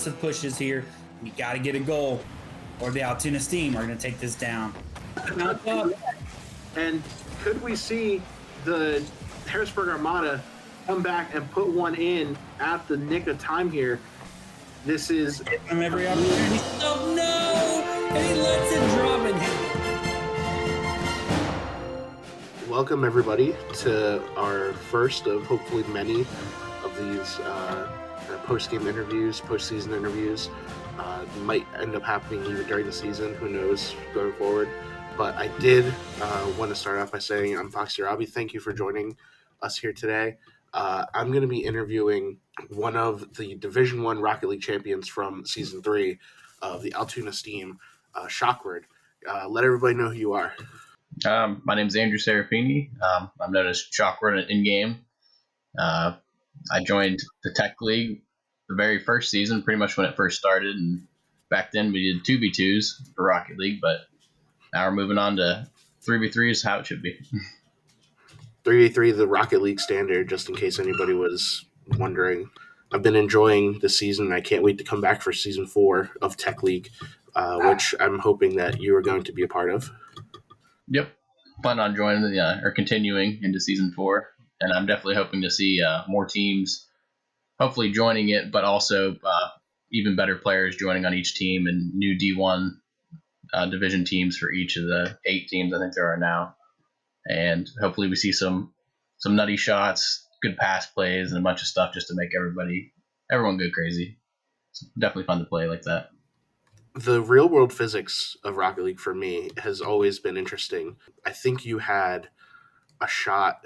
of pushes here. We got to get a goal, or the Altoona Steam are going to take this down. And could we see the Harrisburg Armada come back and put one in at the nick of time here? This is from every opportunity. Oh no! And he lets it drop and Welcome everybody to our first of hopefully many of these post-game interviews, postseason interviews. Might end up happening even during the season. Who knows going forward? But I did want to start off by saying I'm Foxy Robbie. Thank you for joining us here today. I'm going to be interviewing one of the Division I Rocket League champions from Season 3 of the Altoona Steam, Shockword. Let everybody know who you are. My name is Andrew Sarafini. I'm known as Shockword in-game. I joined the Tech League the very first season, pretty much when it first started. And back then we did 2v2s for Rocket League, but now we're moving on to 3v3 is how it should be. 3v3, the Rocket League standard, just in case anybody was wondering. I've been enjoying this season. I can't wait to come back for Season 4 of Tech League, which I'm hoping that you are going to be a part of. Yep. Plan on joining or continuing into Season 4. And I'm definitely hoping to see more teams hopefully joining it, but also even better players joining on each team and new D1 division teams for each of the 8 teams I think there are now. And hopefully we see some nutty shots, good pass plays, and a bunch of stuff just to make everyone go crazy. It's definitely fun to play like that. The real-world physics of Rocket League for me has always been interesting. I think you had a shot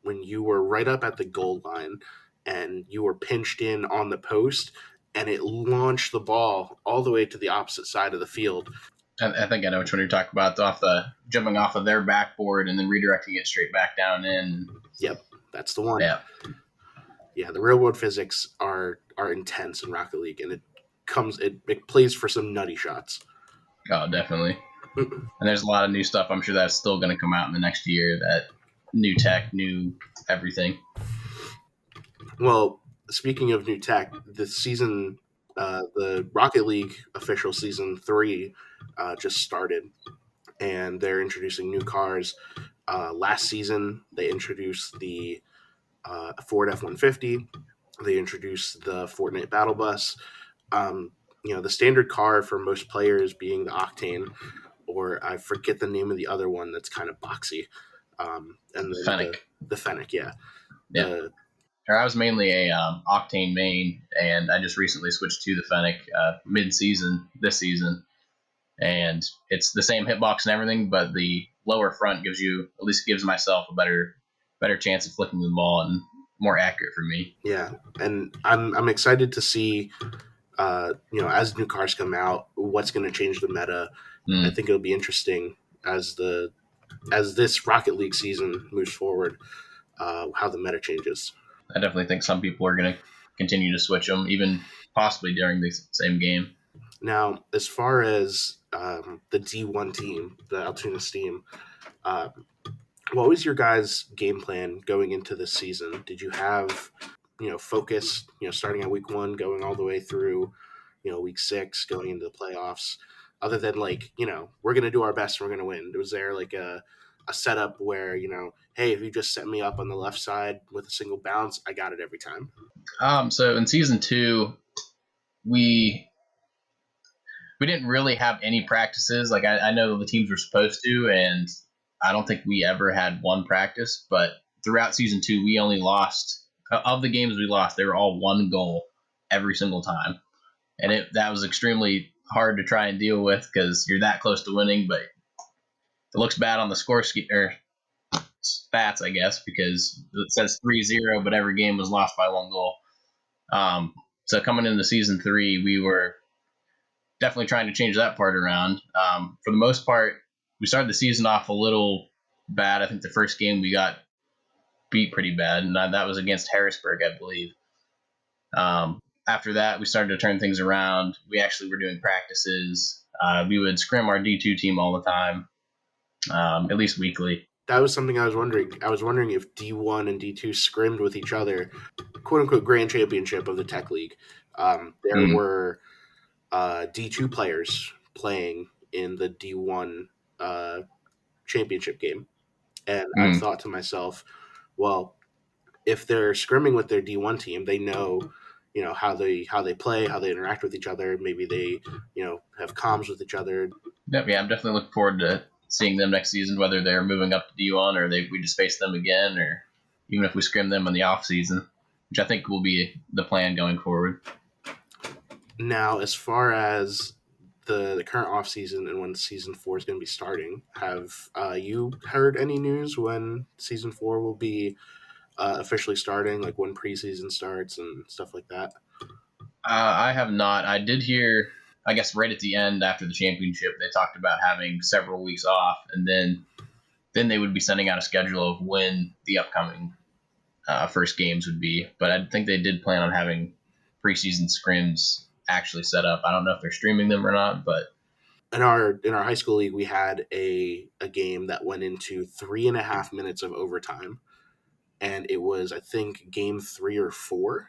when you were right up at the goal line and you were pinched in on the post, and it launched the ball all the way to the opposite side of the field. I think I know which one you're talking about. Jumping off of their backboard and then redirecting it straight back down in. Yep, that's the one. Yeah, the real-world physics are intense in Rocket League, and it plays for some nutty shots. Oh, definitely. And there's a lot of new stuff. I'm sure that's still going to come out in the next year. That new tech, new everything. Well, speaking of new tech, this season, the Rocket League official Season 3 just started, and they're introducing new cars. Last season, they introduced the Ford F-150. They introduced the Fortnite Battle Bus. The standard car for most players being the Octane, or I forget the name of the other one that's kind of boxy. And the Fennec. The Fennec, yeah. I was mainly a Octane main, and I just recently switched to the Fennec mid-season this season. And it's the same hitbox and everything, but the lower front gives myself a better chance of flicking the ball and more accurate for me. Yeah, and I'm excited to see, as new cars come out, what's going to change the meta. I think it'll be interesting as this Rocket League season moves forward, how the meta changes. I definitely think some people are going to continue to switch them, even possibly during the same game. Now, as far as the D1 team, the Altoona Steam, what was your guys' game plan going into this season? Did you have, focus, starting at week 1, going all the way through, week 6, going into the playoffs? Other than we're going to do our best and we're going to win. Was there a setup where, hey, if you just set me up on the left side with a single bounce, I got it every time? So in Season 2, we didn't really have any practices. Like I know the teams were supposed to, and I don't think we ever had one practice. But throughout Season 2, we only lost of the games we lost. They were all 1 goal every single time, and that was extremely hard to try and deal with because you're that close to winning, but it looks bad on the score or stats, I guess, because it says 3-0, but every game was lost by 1 goal. So coming into Season 3, we were definitely trying to change that part around. For the most part, we started the season off a little bad. I think the first game we got beat pretty bad, and that was against Harrisburg, I believe. After that, we started to turn things around. We actually were doing practices. We would scrim our D2 team all the time, at least weekly. That was something I was wondering. I was wondering if D1 and D2 scrimmed with each other, quote-unquote grand championship of the Tech League. There were D2 players playing in the D1 championship game. And I thought to myself, well, if they're scrimming with their D1 team, they know, how they play, how they interact with each other. Maybe they, have comms with each other. Yeah, I'm definitely looking forward to seeing them next season, whether they're moving up to D1 or we just face them again, or even if we scrim them in the off season, which I think will be the plan going forward. Now, as far as the current off season and when season 4 is going to be starting, have you heard any news when season 4 will be officially starting, like when preseason starts and stuff like that? I have not. I did hear, I guess, right at the end after the championship, they talked about having several weeks off, and then they would be sending out a schedule of when the upcoming first games would be. But I think they did plan on having preseason scrims actually set up. I don't know if they're streaming them or not, but in our high school league, we had a game that went into 3.5 minutes of overtime, and it was, I think, game 3 or 4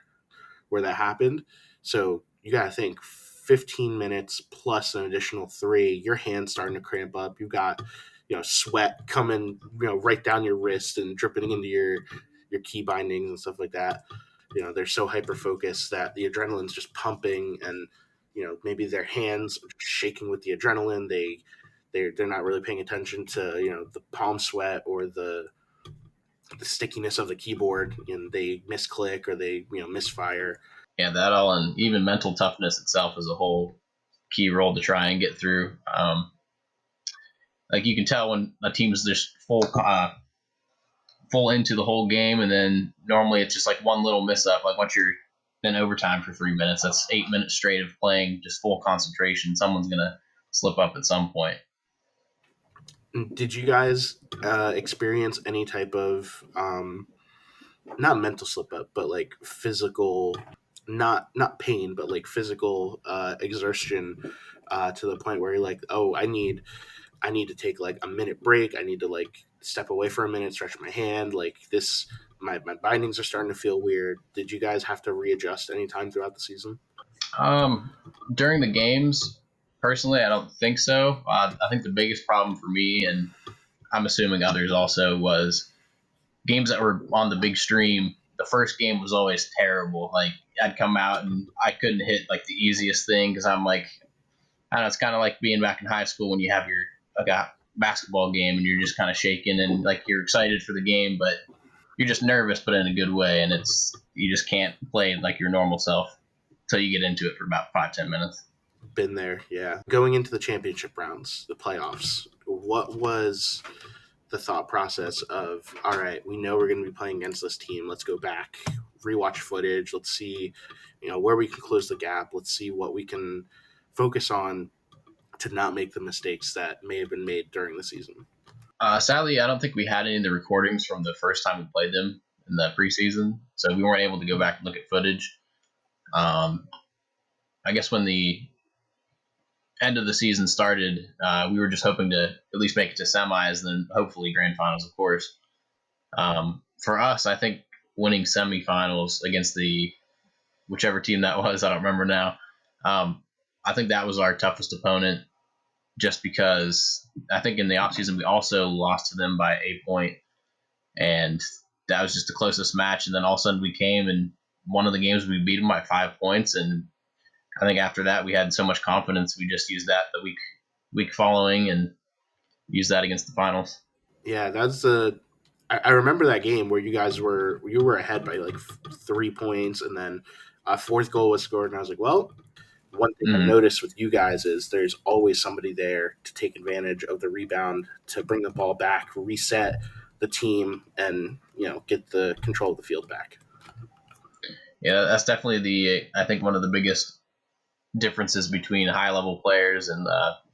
where that happened. So you got to think 15 minutes plus an additional 3. Your hand's starting to cramp up. You got sweat coming right down your wrist and dripping into your key bindings and stuff like that. They're so hyper focused that the adrenaline's just pumping, and maybe their hands are shaking with the adrenaline. They're not really paying attention to the palm sweat or the stickiness of the keyboard, and they misclick or they misfire. Yeah, that all, and even mental toughness itself is a whole key role to try and get through. Like you can tell when a team is just full into the whole game, and then normally it's just like one little miss up. Like once you're in overtime for 3 minutes, that's 8 minutes straight of playing just full concentration. Someone's gonna slip up at some point. Did you guys experience any type of not mental slip up, but like physical, not pain, but like physical exertion to the point where you're like, oh, I need to take like a minute break. I need to like step away for a minute, stretch my hand. Like this, my bindings are starting to feel weird. Did you guys have to readjust anytime throughout the season? During the games, personally, I don't think so. I think the biggest problem for me, and I'm assuming others also, was games that were on the big stream. The first game was always terrible. Like I'd come out and I couldn't hit like the easiest thing because I'm like, I don't know, it's kind of like being back in high school when you have your like a basketball game and you're just kind of shaking and like you're excited for the game, but you're just nervous, but in a good way, and you just can't play like your normal self until you get into it for about 5-10 minutes. Been there, yeah. Going into the championship rounds, the playoffs, what was the thought process of, all right, we know we're going to be playing against this team. Let's go back, rewatch footage. Let's see, where we can close the gap. Let's see what we can focus on to not make the mistakes that may have been made during the season. Sadly, I don't think we had any of the recordings from the first time we played them in the preseason, so we weren't able to go back and look at footage. I guess when the end of the season started, we were just hoping to at least make it to semis and then hopefully grand finals, of course. For us, I think winning semifinals against whichever team that was, I don't remember now. I think that was our toughest opponent, just because I think in the offseason we also lost to them by 8 points, and that was just the closest match. And then all of a sudden we came, and one of the games we beat them by 5 points, and I think after that we had so much confidence we just used that the week following and used that against the finals. Yeah, that's I remember that game where you were ahead by like 3 points, and then a fourth goal was scored, and I was like, well, one thing I noticed with you guys is there's always somebody there to take advantage of the rebound, to bring the ball back, reset the team, and get the control of the field back. Yeah, that's definitely I think one of the biggest differences between high level players and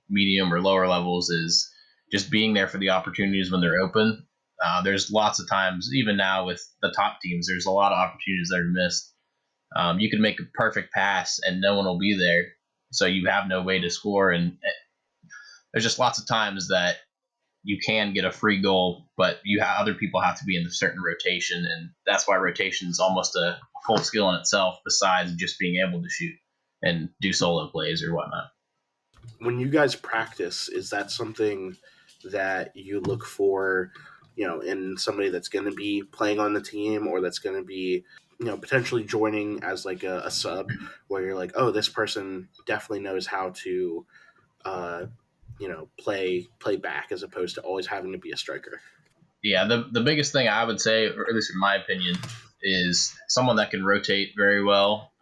medium or lower levels is just being there for the opportunities when they're open. There's lots of times, even now with the top teams, there's a lot of opportunities that are missed. You can make a perfect pass and no one will be there, so you have no way to score. And there's just lots of times that you can get a free goal, but other people have to be in a certain rotation, and that's why rotation is almost a full skill in itself, besides just being able to shoot and do solo plays or whatnot. When you guys practice, is that something that you look for, in somebody that's going to be playing on the team, or that's going to be, potentially joining as like a sub, where you're like, oh, this person definitely knows how to, play back, as opposed to always having to be a striker? Yeah, the biggest thing I would say, or at least in my opinion, is someone that can rotate very well,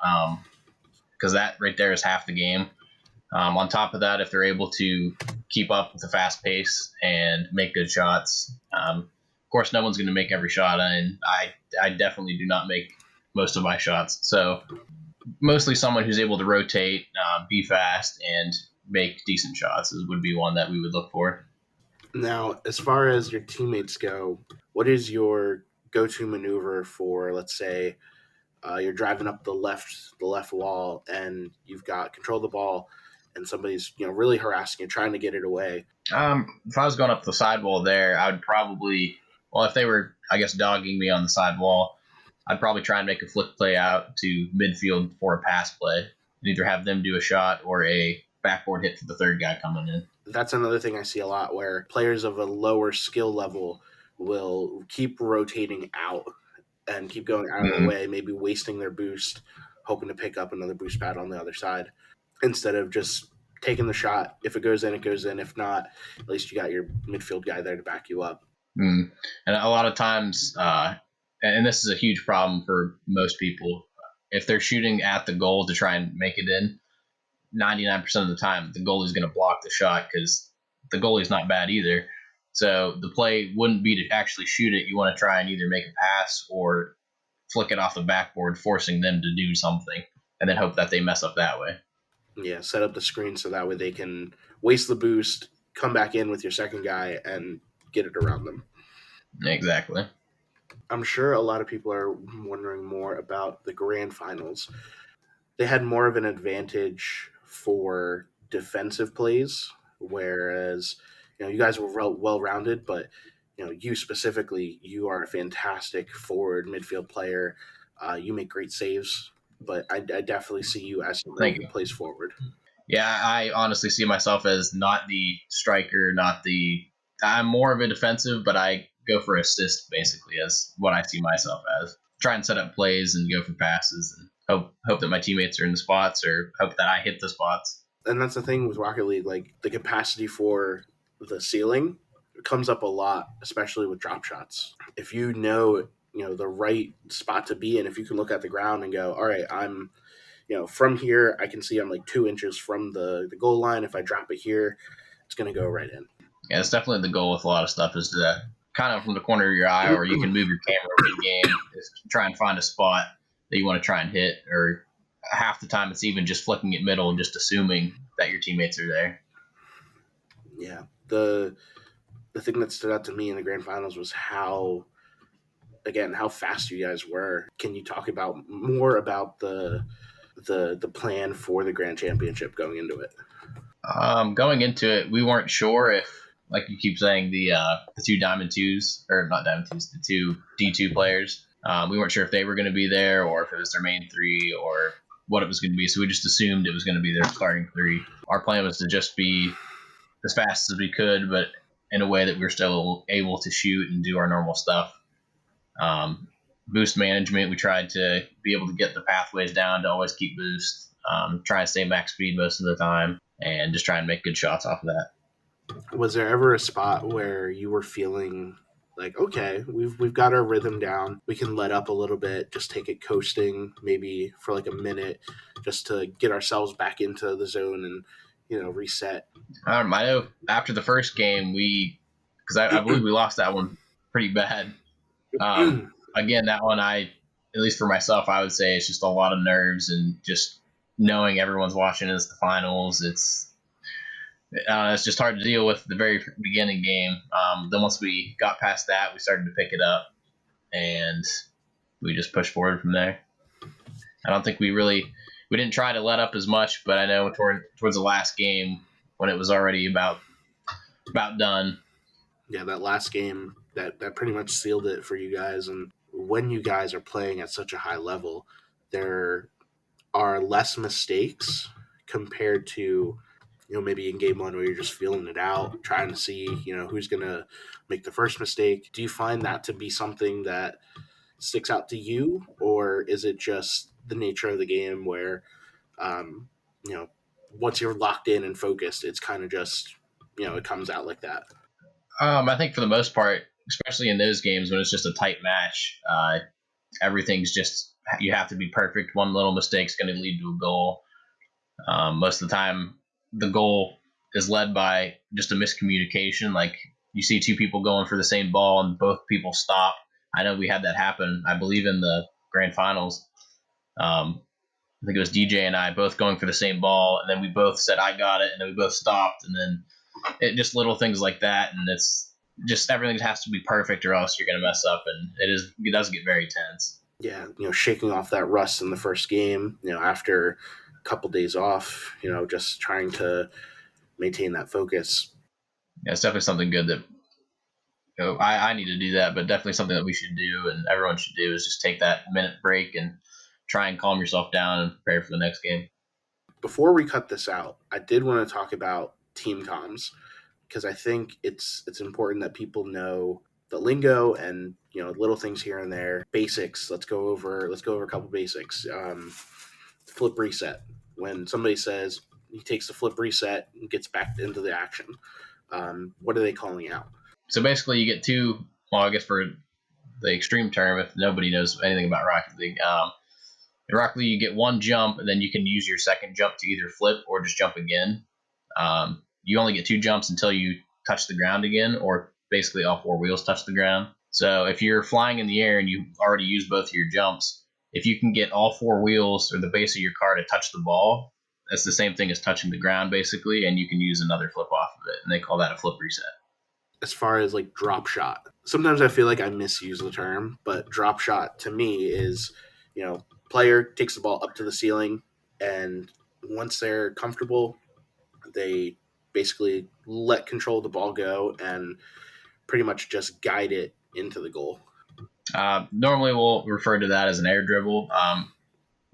because that right there is half the game. On top of that, if they're able to keep up with the fast pace and make good shots, of course, no one's going to make every shot, and I definitely do not make most of my shots. So mostly someone who's able to rotate, be fast, and make decent shots would be one that we would look for. Now, as far as your teammates go, what is your go-to maneuver for, let's say, you're driving up the left wall, and you've got control of the ball, and somebody's really harassing you, trying to get it away? If I was going up the sidewall there, I would probably, well, if they were, I guess, dogging me on the sidewall, I'd probably try and make a flick play out to midfield for a pass play, and either have them do a shot or a backboard hit for the third guy coming in. That's another thing I see a lot, where players of a lower skill level will keep rotating out and keep going out of the way, maybe wasting their boost, hoping to pick up another boost pad on the other side, instead of just taking the shot. If it goes in, it goes in. If not, at least you got your midfield guy there to back you up. And a lot of times, and this is a huge problem for most people, if they're shooting at the goal to try and make it in, 99% of the time, the goalie's going to block the shot, because the goalie's not bad either. So the play wouldn't be to actually shoot it. You want to try and either make a pass or flick it off the backboard, forcing them to do something, and then hope that they mess up that way. Yeah, set up the screen so that way they can waste the boost, come back in with your second guy, and get it around them. Exactly. I'm sure a lot of people are wondering more about the grand finals. They had more of an advantage for defensive plays, whereas you guys were well-rounded, but you specifically, you are a fantastic forward midfield player. You make great saves, but I definitely see you as somebody who plays forward. Yeah, I honestly see myself as not the striker, I'm more of a defensive, but I go for assist, basically, as what I see myself as. Try and set up plays and go for passes, and hope that my teammates are in the spots, or hope that I hit the spots. And that's the thing with Rocket League, like the capacity for the ceiling comes up a lot, especially with drop shots. If you know the right spot to be in, if you can look at the ground and go, all right, I'm from here, I can see I'm like 2 inches from the goal line. If I drop it here, it's going to go right in. Yeah, it's definitely the goal with a lot of stuff, is to kind of from the corner of your eye, or you can move your camera mid-game, try and find a spot that you want to try and hit, or half the time it's even just flicking it middle and just assuming that your teammates are there. Yeah. The thing that stood out to me in the grand finals was how fast you guys were. Can you talk about more about the plan for the grand championship going into it? Going into it, we weren't sure if, like you keep saying, the two Diamond 2s, or not Diamond 2s, the two D2 players, we weren't sure if they were going to be there, or if it was their main three, or what it was going to be. So we just assumed it was going to be their starting three. Our plan was to just be as fast as we could, but in a way that we were still able to shoot and do our normal stuff. Boost management, we tried to be able to get the pathways down to always keep boost, try and stay max speed most of the time, and just try and make good shots off of that. Was there ever a spot where you were feeling like, okay, we've got our rhythm down, we can let up a little bit, just take it coasting, maybe for like a minute, just to get ourselves back into the zone and reset? I know after the first game, because I believe we lost that one pretty bad. Again, that one, at least for myself, I would say it's just a lot of nerves, and just knowing everyone's watching us the finals. It's just hard to deal with the very beginning game. Then once we got past that, we started to pick it up, and we just pushed forward from there. I don't think we didn't try to let up as much, but I know towards the last game, when it was already about done, Yeah, that last game that pretty much sealed it for you guys. And when you guys are playing at such a high level, there are less mistakes compared to maybe in game one where you're just feeling it out, trying to see who's gonna make the first mistake. Do you find that to be something that sticks out to you, or is it just the nature of the game where um, once you're locked in and focused, it's kind of just it comes out like that? I think for the most part, especially in those games when it's just a tight match, everything's just you have to be perfect. One little mistake's going to lead to a goal. Most of the time, the goal is led by just a miscommunication. Like you see two people going for the same ball and both people stop. I know we had that happen, I believe, in the grand finals. I think it was DJ and I both going for the same ball, and then we both said, I got it, and then we both stopped, and then it just little things like that, and it's just everything has to be perfect or else you're going to mess up, and it does get very tense. Yeah, shaking off that rust in the first game, after a couple days off, just trying to maintain that focus. Yeah, it's definitely something good that I need to do that, but definitely something that we should do and everyone should do is just take that minute break and try and calm yourself down and prepare for the next game. Before we cut this out, I did want to talk about team comms because I think it's important that people know the lingo and little things here and there, basics. Let's go over a couple basics. Flip reset. When somebody says he takes the flip reset and gets back into the action, what are they calling out? So basically, you get two. Well, I guess for the extreme term, if nobody knows anything about Rocket League, in Rocket League you get one jump, and then you can use your second jump to either flip or just jump again. You only get two jumps until you touch the ground again, or basically all four wheels touch the ground. So if you're flying in the air and you already used both of your jumps, if you can get all four wheels or the base of your car to touch the ball, that's the same thing as touching the ground basically, and you can use another flip off of it, and they call that a flip reset. As far as like drop shot, sometimes I feel like I misuse the term, but drop shot to me is, player takes the ball up to the ceiling, and once they're comfortable, they basically let control of the ball go and pretty much just guide it into the goal. Normally we'll refer to that as an air dribble.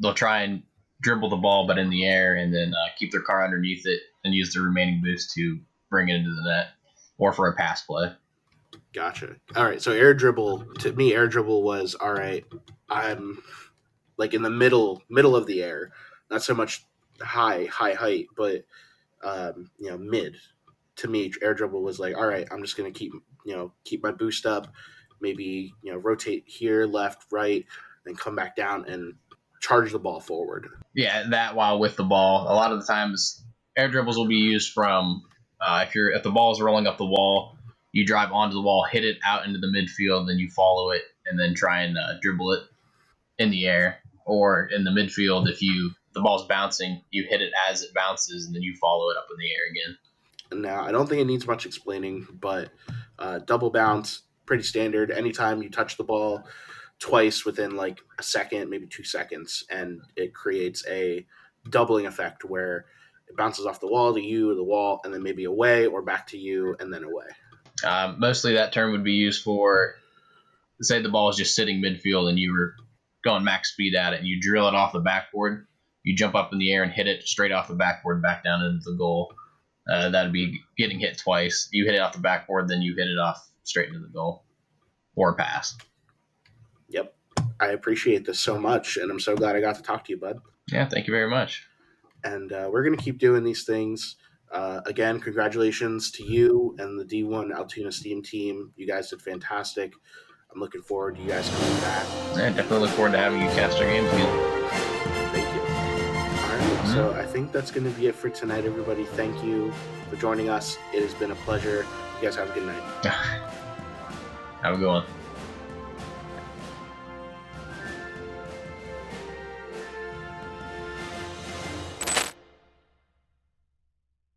They'll try and dribble the ball but in the air and then keep their car underneath it and use the remaining boost to bring it into the net or for a pass play. Gotcha. All right, so air dribble, to me, air dribble was, all right, I'm like in the middle of the air, not so much high height, but mid. To me, air dribble was like, all right, I'm just gonna keep my boost up, maybe rotate here, left, right, then come back down and charge the ball forward. Yeah, that while with the ball. A lot of the times, air dribbles will be used from if the ball is rolling up the wall, you drive onto the wall, hit it out into the midfield, then you follow it, and then try and dribble it in the air. Or in the midfield, if the ball's bouncing, you hit it as it bounces, and then you follow it up in the air again. Now, I don't think it needs much explaining, but double bounce, pretty standard. Anytime you touch the ball twice within like a second, maybe 2 seconds, and it creates a doubling effect where it bounces off the wall to you, the wall, and then maybe away or back to you, and then away. Mostly that term would be used for, say the ball is just sitting midfield and you were going max speed at it and you drill it off the backboard, you jump up in the air and hit it straight off the backboard back down into the goal. That'd be getting hit twice. You hit it off the backboard, then you hit it off straight into the goal or a pass. Yep. I appreciate this so much, and I'm so glad I got to talk to you, bud. Yeah, thank you very much. And we're going to keep doing these things. Again, congratulations to you and the D1 Altoona Steam team. You guys did fantastic. I'm looking forward to you guys coming back. Yeah, definitely look forward to having you cast our games again. Thank you. All right, so I think that's going to be it for tonight, everybody. Thank you for joining us. It has been a pleasure. You guys have a good night. Have a good one.